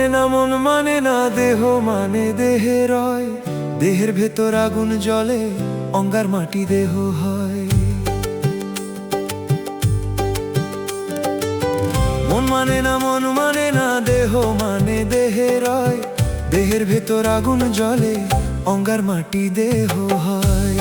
মানে না মন মানে না দেহ মানে দেহে রয়, দেহের ভেতর আগুন জ্বলে অঙ্গার মাটি দেহ হয়। মন মানে না মন মানে না দেহ মানে দেহে রয়, দেহের ভেতর আগুন জ্বলে অঙ্গার মাটি দেহ হয়।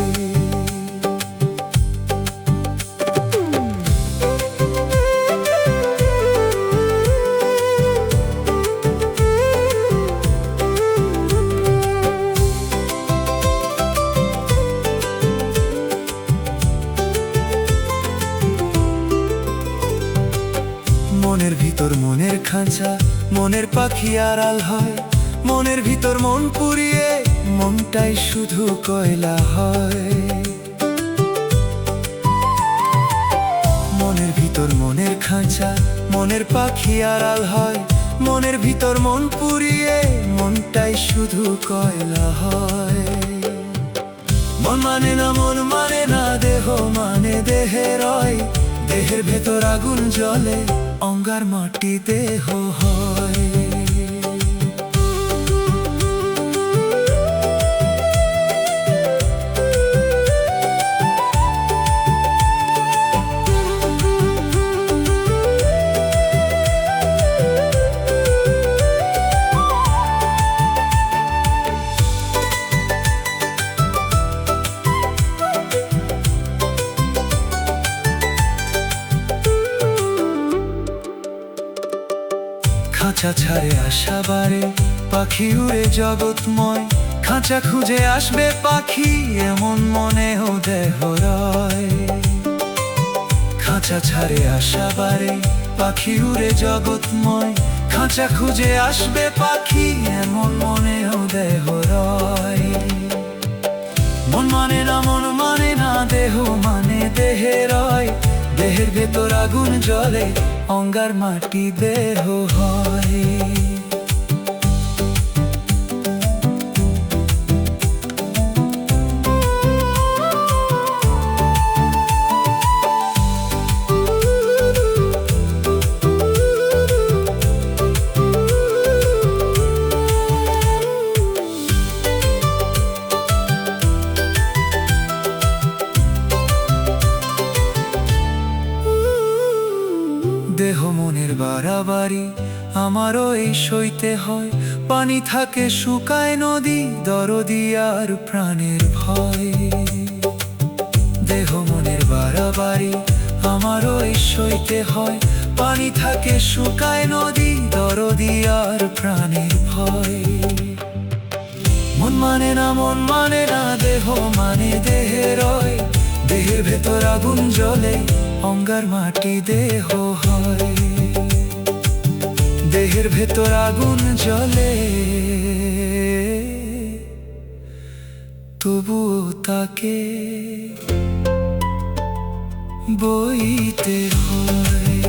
মনের ভিতর মনের খাঁচা, মনের পাখি আড়াল হয়, মনের ভিতর মন পুরিয়ে মনটাই শুধু কয়লা হয়। মনের ভিতর মনের খাঁচা, মনের পাখি আড়াল হয়, মনের ভিতর মন পুরিয়ে মনটাই শুধু কয়লা হয়। মন মানে না মন মানে না দেহ মানে দেহে রয়, দেহের ভেতর আগুন জ্বলে অঙ্গার মাটি দেহ হয়। খাঁচা ছাড়ে আশা বাড়ে পাখি উড়ে জগৎময়, খাঁচা খুঁজে আসবে পাখি এমন মনেও দেহ রয়। খাঁচা ছাড়ে আশা বাড়ে পাখি উড়ে জগৎময়, খাঁচা খুঁজে আসবে পাখি এমন মনেও দেহ রয়। মন মানে না মন মানে না দেহ মানে দেহে রয়, দেহের ভেতর আগুন জ্বলে অঙ্গার মাটি দেহ হয়। দেহ মনের বাড়াবাড়ি আমারও এই সইতে হয়, পানি থাকে শুকায় নদী দরদি আর প্রাণের ভয়। দেহ মনের বাড়াবাড়ি আমারও এই সইতে হয়, পানি থাকে শুকায় নদী দরদি আর প্রাণের ভয়। মন মানে না মন মানে না দেহ মানে দেহে রয়, দেহের ভেতর আগুন জ্বলে অঙ্গার মাটি দেহ হয়। দেহের ভেতর আগুন জ্বলে তবুও তাকে বইতে হয়।